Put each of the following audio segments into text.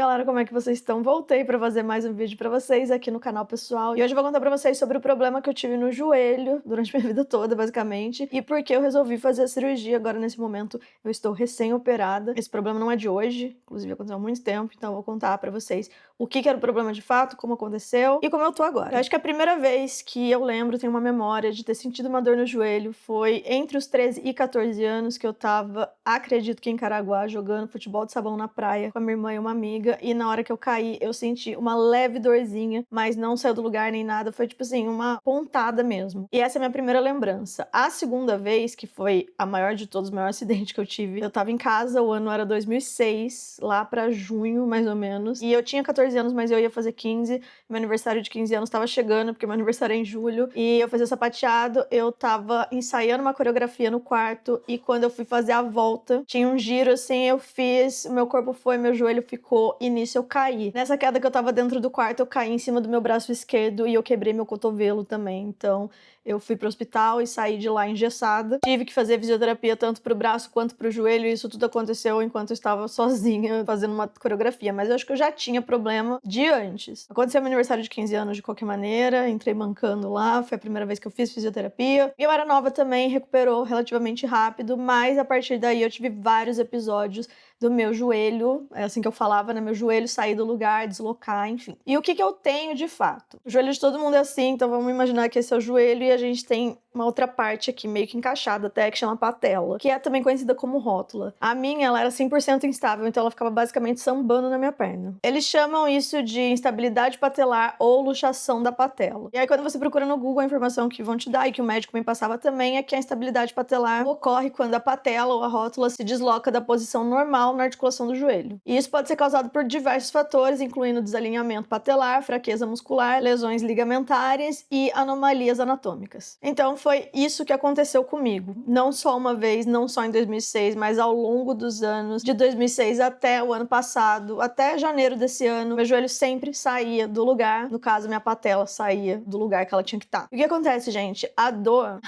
galera, como é que vocês estão? Voltei pra fazer mais um vídeo pra vocês aqui no canal pessoal. E hoje eu vou contar pra vocês sobre o problema que eu tive no joelho durante minha vida toda, basicamente. E por que eu resolvi fazer a cirurgia agora nesse momento. Eu estou recém-operada. Esse problema não é de hoje, inclusive aconteceu há muito tempo. Então eu vou contar pra vocês o que era o problema de fato, como aconteceu e como eu tô agora. Eu acho que a primeira vez que eu lembro, tenho uma memória de ter sentido uma dor no joelho foi entre os 13 e 14 anos que eu tava, acredito que em Caraguá, jogando futebol de sabão na praia com a minha irmã e uma amiga, e na hora que eu caí, eu senti uma leve dorzinha, mas não saiu do lugar nem nada, foi tipo assim, uma pontada mesmo. E essa é a minha primeira lembrança. A segunda vez, que foi a maior de todos, o maior acidente que eu tive, eu tava em casa, o ano era 2006, lá pra junho, mais ou menos, e eu tinha 14 anos, mas eu ia fazer 15, meu aniversário de 15 anos tava chegando, porque meu aniversário é em julho, e eu fazia sapateado, eu tava ensaiando uma coreografia no quarto, e quando eu fui fazer a volta, tinha um giro assim, eu fiz, meu corpo foi, meu joelho ficou, e nisso eu caí. Nessa queda que eu tava dentro do quarto, eu caí em cima do meu braço esquerdo e eu quebrei meu cotovelo também, então eu fui pro hospital e saí de lá engessada. Tive que fazer fisioterapia tanto pro braço quanto pro joelho, e isso tudo aconteceu enquanto eu estava sozinha fazendo uma coreografia, mas eu acho que eu já tinha problema de antes. Aconteceu meu aniversário de 15 anos de qualquer maneira, entrei mancando lá, foi a primeira vez que eu fiz fisioterapia. E eu era nova também, recuperou relativamente rápido, mas a partir daí eu tive vários episódios do meu joelho, é assim que eu falava, né? Meu joelho sair do lugar, deslocar, enfim. E o que eu tenho de fato? O joelho de todo mundo é assim, então vamos imaginar que esse é o joelho e a gente tem uma outra parte aqui meio que encaixada até, que chama patela, que é também conhecida como rótula. A minha, ela era 100% instável, então ela ficava basicamente sambando na minha perna. Eles chamam isso de instabilidade patelar ou luxação da patela. E aí quando você procura no Google, a informação que vão te dar e que o médico me passava também é que a instabilidade patelar ocorre quando a patela ou a rótula se desloca da posição normal na articulação do joelho. E isso pode ser causado por diversos fatores, incluindo desalinhamento patelar, fraqueza muscular, lesões ligamentares e anomalias anatômicas. Então foi isso que aconteceu comigo. Não só uma vez, não só em 2006, mas ao longo dos anos, de 2006 até o ano passado, até janeiro desse ano, meu joelho sempre saía do lugar, no caso minha patela saía do lugar que ela tinha que estar. E o que acontece, gente? A dor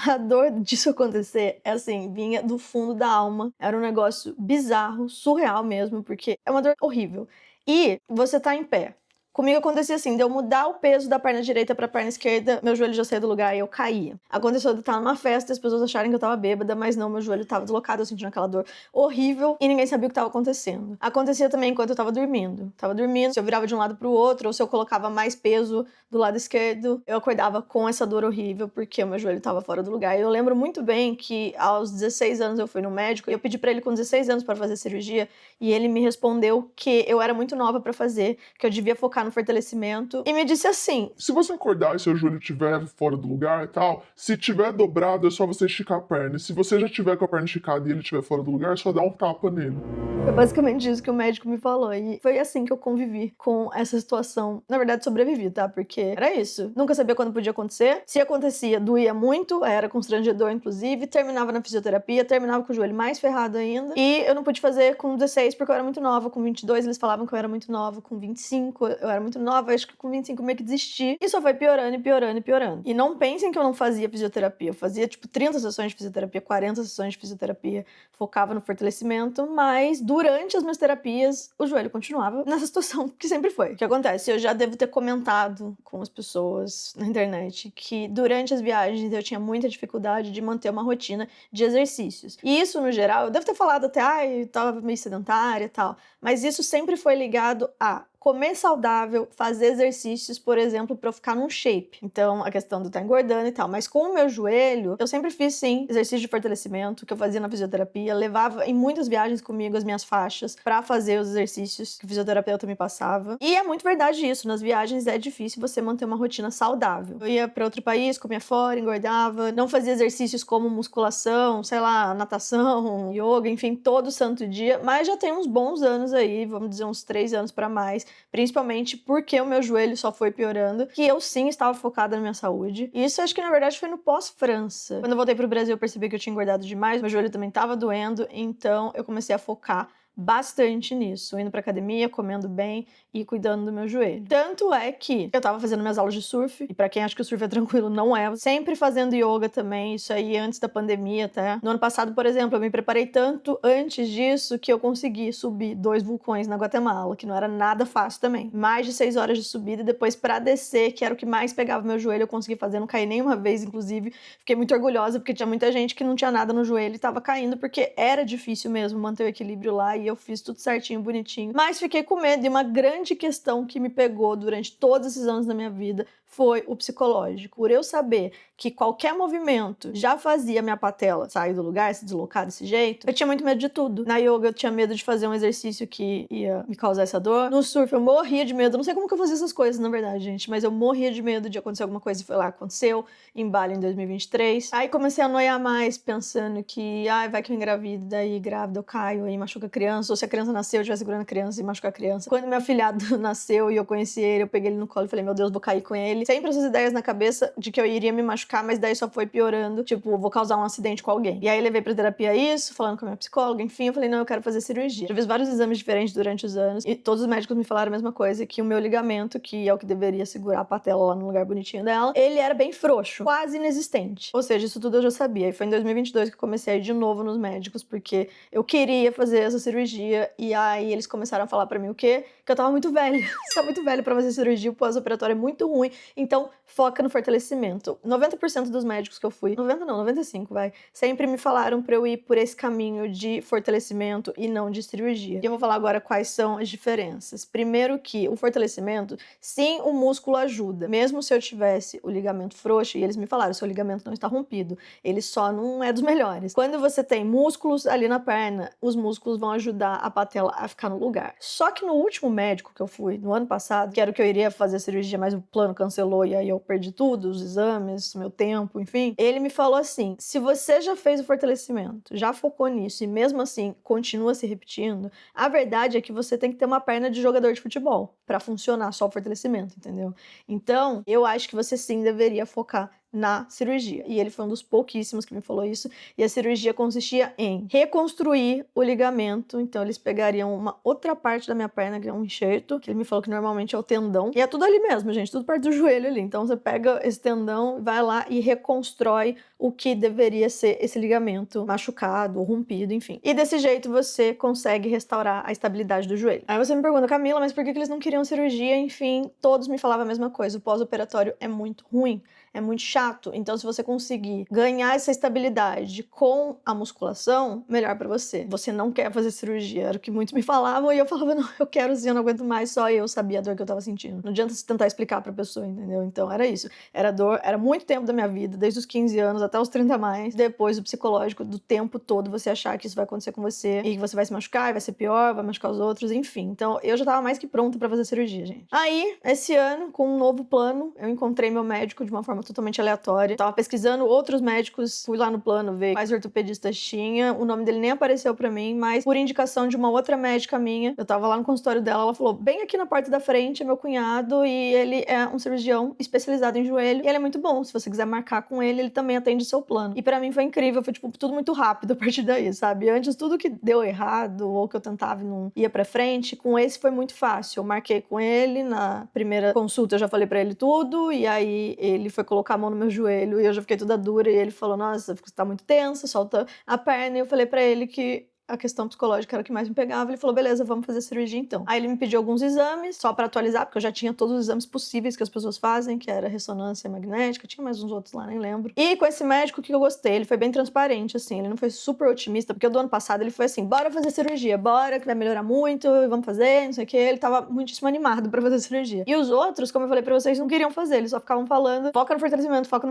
disso acontecer é assim, vinha do fundo da alma, era um negócio bizarro, surreal mesmo, porque é uma dor horrível. E você tá em pé. Comigo acontecia assim, de eu mudar o peso da perna direita pra perna esquerda, meu joelho já saía do lugar e eu caía. Aconteceu de eu estar numa festa e as pessoas acharem que eu tava bêbada, mas não, meu joelho tava deslocado, eu sentindo aquela dor horrível e ninguém sabia o que tava acontecendo. Acontecia também enquanto eu tava dormindo. Tava dormindo, se eu virava de um lado pro outro, ou se eu colocava mais peso do lado esquerdo, eu acordava com essa dor horrível, porque o meu joelho tava fora do lugar. E eu lembro muito bem que aos 16 anos eu fui no médico e eu pedi pra ele com 16 anos pra fazer cirurgia, e ele me respondeu que eu era muito nova pra fazer, que eu devia focar no fortalecimento, e me disse assim: se você acordar e seu joelho estiver fora do lugar e tal, se tiver dobrado é só você esticar a perna. E se você já tiver com a perna esticada e ele estiver fora do lugar, é só dar um tapa nele. Foi basicamente isso que o médico me falou, e foi assim que eu convivi com essa situação. Na verdade, sobrevivi, tá? Porque era isso. Nunca sabia quando podia acontecer. Se acontecia, doía muito, era constrangedor, inclusive. Terminava na fisioterapia, terminava com o joelho mais ferrado ainda. E eu não pude fazer com 16 porque eu era muito nova. Com 22 eles falavam que eu era muito nova. Com 25 eu era muito nova. Acho que com 25 eu meio que desisti. E só foi piorando e piorando e piorando. E não pensem que eu não fazia fisioterapia. Eu fazia, tipo, 30 sessões de fisioterapia, 40 sessões de fisioterapia. Focava no fortalecimento, mas durante as minhas terapias, o joelho continuava nessa situação que sempre foi. O que acontece? Eu já devo ter comentado com as pessoas na internet que durante as viagens eu tinha muita dificuldade de manter uma rotina de exercícios. E isso, no geral, eu devo ter falado até, eu tava meio sedentária e tal, mas isso sempre foi ligado a comer saudável, fazer exercícios, por exemplo, pra eu ficar num shape. Então, a questão do estar engordando e tal. Mas com o meu joelho, eu sempre fiz, sim, exercício de fortalecimento, que eu fazia na fisioterapia. Levava em muitas viagens comigo as minhas faixas pra fazer os exercícios que o fisioterapeuta me passava. E é muito verdade isso. Nas viagens é difícil você manter uma rotina saudável. Eu ia pra outro país, comia fora, engordava, não fazia exercícios como musculação, sei lá, natação, yoga, enfim, todo santo dia. Mas já tem uns bons anos aí, vamos dizer uns 3 anos pra mais, principalmente porque o meu joelho só foi piorando, que eu sim estava focada na minha saúde. E isso acho que na verdade foi no pós-França. Quando eu voltei pro Brasil eu percebi que eu tinha engordado demais, meu joelho também estava doendo, então eu comecei a focar bastante nisso, indo pra academia, comendo bem e cuidando do meu joelho. Tanto é que eu tava fazendo minhas aulas de surf, e pra quem acha que o surf é tranquilo, não é. Sempre fazendo yoga também, isso aí antes da pandemia até. No ano passado, por exemplo, eu me preparei tanto antes disso que eu consegui subir 2 vulcões na Guatemala, que não era nada fácil também. Mais de 6 horas de subida e depois pra descer, que era o que mais pegava meu joelho, eu consegui fazer, não caí nenhuma vez, inclusive. Fiquei muito orgulhosa porque tinha muita gente que não tinha nada no joelho e tava caindo, porque era difícil mesmo manter o equilíbrio lá e eu fiz tudo certinho, bonitinho. Mas fiquei com medo, e uma grande questão que me pegou durante todos esses anos da minha vida foi o psicológico. Por eu saber que qualquer movimento já fazia minha patela sair do lugar, se deslocar desse jeito, eu tinha muito medo de tudo. Na yoga eu tinha medo de fazer um exercício que ia me causar essa dor. No surf eu morria de medo. Eu não sei como que eu fazia essas coisas, na verdade, gente, mas eu morria de medo de acontecer alguma coisa, e foi lá, aconteceu, em Bali em 2023. Aí comecei a noiar mais, pensando que, vai que eu engravido, daí grávida eu caio, aí machuca a criança, ou se a criança nasceu, eu estiver segurando a criança e machucar a criança. Quando meu afilhado nasceu e eu conheci ele, eu peguei ele no colo e falei, meu Deus, vou cair com ele. Sempre essas ideias na cabeça de que eu iria me machucar, mas daí só foi piorando, tipo, vou causar um acidente com alguém. E aí levei pra terapia isso, falando com a minha psicóloga, enfim, eu falei, não, eu quero fazer cirurgia. Já fiz vários exames diferentes durante os anos, e todos os médicos me falaram a mesma coisa, que o meu ligamento, que é o que deveria segurar a patela lá no lugar bonitinho dela, ele era bem frouxo, quase inexistente. Ou seja, isso tudo eu já sabia. E foi em 2022 que eu comecei a ir de novo nos médicos, porque eu queria fazer essa cirurgia, e aí eles começaram a falar pra mim o quê? Que eu tava muito velha. Você tá muito velha pra fazer cirurgia, o pós-operatório é muito ruim, então foca no fortalecimento. 90% dos médicos que eu fui, 90 não, 95, sempre me falaram pra eu ir por esse caminho de fortalecimento e não de cirurgia. E eu vou falar agora quais são as diferenças. Primeiro que o fortalecimento, sim, o músculo ajuda. Mesmo se eu tivesse o ligamento frouxo, e eles me falaram, seu ligamento não está rompido, ele só não é dos melhores. Quando você tem músculos ali na perna, os músculos vão ajudar a patela a ficar no lugar. Só que no último médico que eu fui, no ano passado, que era o que eu iria fazer a cirurgia, mas o plano cancelou e aí eu perdi tudo, os exames, meu tempo, enfim. Ele me falou assim, se você já fez o fortalecimento, já focou nisso e mesmo assim continua se repetindo, a verdade é que você tem que ter uma perna de jogador de futebol pra funcionar só o fortalecimento, entendeu? Então, eu acho que você sim deveria focar na cirurgia. E ele foi um dos pouquíssimos que me falou isso. E a cirurgia consistia em reconstruir o ligamento. Então, eles pegariam uma outra parte da minha perna, que é um enxerto, que ele me falou que normalmente é o tendão. E é tudo ali mesmo, gente, tudo perto do joelho ali. Então, você pega esse tendão, vai lá e reconstrói o que deveria ser esse ligamento machucado ou rompido, enfim. E desse jeito, você consegue restaurar a estabilidade do joelho. Aí você me pergunta, Camila, mas por que eles não queriam cirurgia? Enfim, todos me falavam a mesma coisa. O pós-operatório é muito ruim. É muito chato. Então, se você conseguir ganhar essa estabilidade com a musculação, melhor pra você. Você não quer fazer cirurgia. Era o que muitos me falavam e eu falava, não, eu quero sim, eu não aguento mais. Só eu sabia a dor que eu tava sentindo. Não adianta você tentar explicar pra pessoa, entendeu? Então, era isso. Era dor, era muito tempo da minha vida, desde os 15 anos até os 30 a mais. Depois, o psicológico do tempo todo, você achar que isso vai acontecer com você e que você vai se machucar, e vai ser pior, vai machucar os outros, enfim. Então, eu já tava mais que pronta pra fazer cirurgia, gente. Aí, esse ano, com um novo plano, eu encontrei meu médico de uma forma totalmente aleatória. Tava pesquisando outros médicos, fui lá no plano ver quais ortopedistas tinha. O nome dele nem apareceu pra mim, mas por indicação de uma outra médica minha, eu tava lá no consultório dela, ela falou, bem aqui na porta da frente é meu cunhado e ele é um cirurgião especializado em joelho e ele é muito bom. Se você quiser marcar com ele, ele também atende seu plano. E pra mim foi incrível, foi tipo tudo muito rápido a partir daí, sabe? Antes tudo que deu errado ou que eu tentava e não ia pra frente, com esse foi muito fácil. Eu marquei com ele, na primeira consulta eu já falei pra ele tudo e aí ele foi colocar a mão no meu joelho e eu já fiquei toda dura e ele falou, nossa, você tá muito tensa, solta a perna. E eu falei pra ele que a questão psicológica era o que mais me pegava. Ele falou, beleza, vamos fazer cirurgia então. Aí ele me pediu alguns exames, só pra atualizar, porque eu já tinha todos os exames possíveis que as pessoas fazem, que era ressonância magnética, tinha mais uns outros lá, nem lembro. E com esse médico, o que eu gostei? Ele foi bem transparente, assim, ele não foi super otimista, porque do ano passado ele foi assim, bora fazer cirurgia, bora, que vai melhorar muito, vamos fazer, não sei o que. Ele tava muitíssimo animado pra fazer cirurgia. E os outros, como eu falei pra vocês, não queriam fazer, eles só ficavam falando, foca no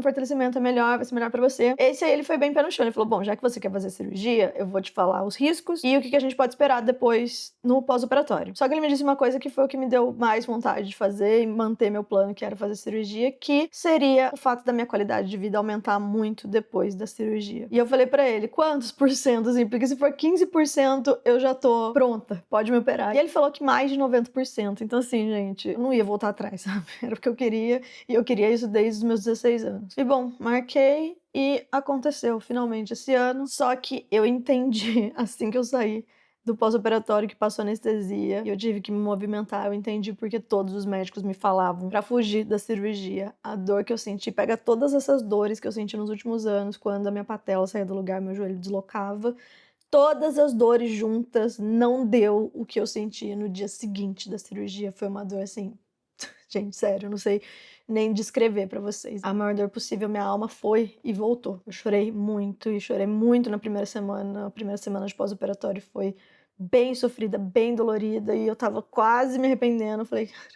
fortalecimento, é melhor, vai ser melhor pra você. Esse aí ele foi bem pé no chão, ele falou, bom, já que você quer fazer cirurgia, eu vou te falar os riscos e o que a gente pode esperar depois no pós-operatório. Só que ele me disse uma coisa que foi o que me deu mais vontade de fazer e manter meu plano, que era fazer cirurgia, que seria o fato da minha qualidade de vida aumentar muito depois da cirurgia. E eu falei pra ele, quantos por cento, assim, porque se for 15% eu já tô pronta, pode me operar. E ele falou que mais de 90%. Então assim, gente, eu não ia voltar atrás, sabe? Era o que eu queria e eu queria isso desde os meus 16 anos. E bom, marquei e aconteceu finalmente esse ano, só que eu entendi assim que eu saí do pós-operatório que passou anestesia e eu tive que me movimentar. Eu entendi porque todos os médicos me falavam pra fugir da cirurgia. A dor que eu senti pega todas essas dores que eu senti nos últimos anos, quando a minha patela saía do lugar, meu joelho deslocava. Todas as dores juntas não deu o que eu senti no dia seguinte da cirurgia. Foi uma dor assim, gente, sério, eu não sei nem descrever pra vocês. A maior dor possível, minha alma foi e voltou. Eu chorei muito e chorei muito na primeira semana. A primeira semana de pós-operatório foi bem sofrida, bem dolorida e eu estava quase me arrependendo. Eu falei: "Cara,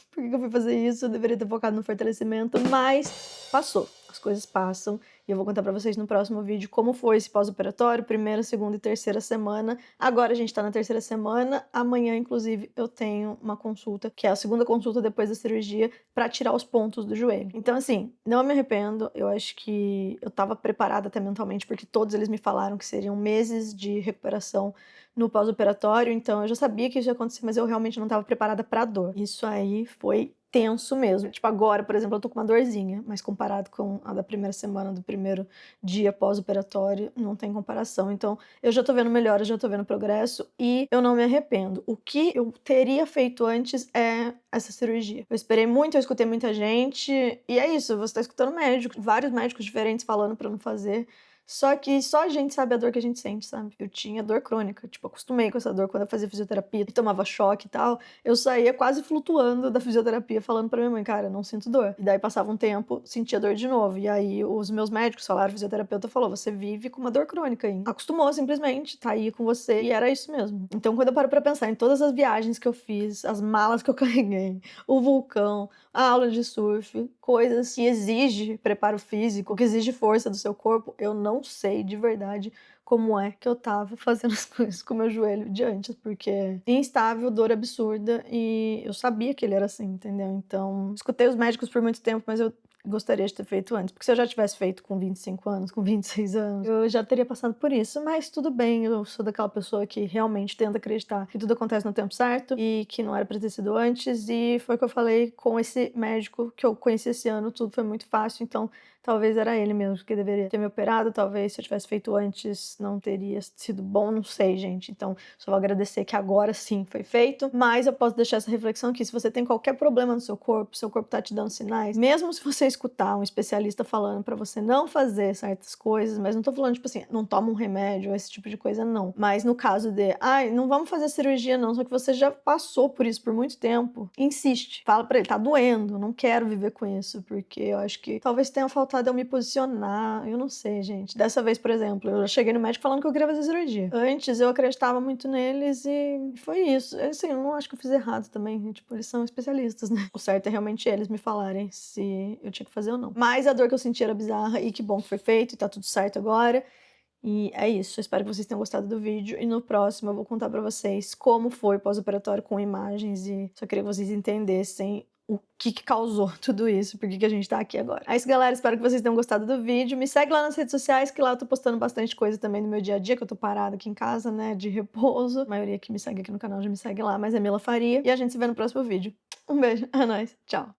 por que eu fui fazer isso? Eu deveria ter focado no fortalecimento", mas passou. As coisas passam e eu vou contar pra vocês no próximo vídeo como foi esse pós-operatório, primeira, segunda e terceira semana. Agora a gente tá na terceira semana, amanhã, inclusive, eu tenho uma consulta, que é a segunda consulta depois da cirurgia, pra tirar os pontos do joelho. Então, assim, não me arrependo, eu acho que eu tava preparada até mentalmente, porque todos eles me falaram que seriam meses de recuperação no pós-operatório, então eu já sabia que isso ia acontecer, mas eu realmente não tava preparada pra dor. Isso aí foi tenso mesmo. Tipo, agora, por exemplo, eu tô com uma dorzinha, mas comparado com a da primeira semana, do primeiro dia pós-operatório, não tem comparação. Então, eu já tô vendo melhora, já tô vendo progresso e eu não me arrependo. O que eu teria feito antes é essa cirurgia. Eu esperei muito, eu escutei muita gente e é isso, você tá escutando médico, vários médicos diferentes falando pra não fazer. Só que só a gente sabe a dor que a gente sente, sabe? Eu tinha dor crônica, tipo, acostumei com essa dor quando eu fazia fisioterapia e tomava choque e tal. Eu saía quase flutuando da fisioterapia falando pra minha mãe: "Cara, não sinto dor". E daí passava um tempo, sentia dor de novo. E aí os meus médicos falaram, o fisioterapeuta falou: "Você vive com uma dor crônica aí". Acostumou simplesmente, tá aí com você e era isso mesmo. Então quando eu paro pra pensar em todas as viagens que eu fiz, as malas que eu carreguei, o vulcão, a aula de surf, coisas que exige preparo físico, que exige força do seu corpo, eu não sei de verdade como é que eu tava fazendo as coisas com o meu joelho de antes, porque instável, dor absurda e eu sabia que ele era assim, entendeu? Então, escutei os médicos por muito tempo, mas eu gostaria de ter feito antes, porque se eu já tivesse feito com 25 anos, com 26 anos, eu já teria passado por isso, mas tudo bem, eu sou daquela pessoa que realmente tenta acreditar que tudo acontece no tempo certo e que não era pra ter sido antes, e foi o que eu falei com esse médico que eu conheci esse ano, tudo foi muito fácil, então talvez era ele mesmo que deveria ter me operado, talvez se eu tivesse feito antes não teria sido bom, não sei, gente. Então, só vou agradecer que agora sim foi feito, mas eu posso deixar essa reflexão aqui, se você tem qualquer problema no seu corpo tá te dando sinais, mesmo se você escutar um especialista falando pra você não fazer certas coisas, mas não tô falando, tipo assim, não toma um remédio, esse tipo de coisa, não. Mas no caso de, ai, não vamos fazer cirurgia não, só que você já passou por isso por muito tempo, insiste. Fala pra ele, tá doendo, não quero viver com isso, porque eu acho que talvez tenha faltado eu me posicionar, eu não sei, gente. Dessa vez, por exemplo, eu cheguei no médico falando que eu queria fazer cirurgia. Antes eu acreditava muito neles e foi isso. Assim, eu não acho que eu fiz errado também, tipo, eles são especialistas, né? O certo é realmente eles me falarem se eu tinha que fazer ou não. Mas a dor que eu senti era bizarra e que bom que foi feito e tá tudo certo agora. E é isso, eu espero que vocês tenham gostado do vídeo e no próximo eu vou contar pra vocês como foi o pós-operatório com imagens e só queria que vocês entendessem o que causou tudo isso, por que a gente tá aqui agora. É isso, galera, espero que vocês tenham gostado do vídeo. Me segue lá nas redes sociais, que lá eu tô postando bastante coisa também do meu dia a dia, que eu tô parada aqui em casa, né, de repouso. A maioria que me segue aqui no canal já me segue lá, mas é Mila Faria. E a gente se vê no próximo vídeo. Um beijo, é nóis, tchau!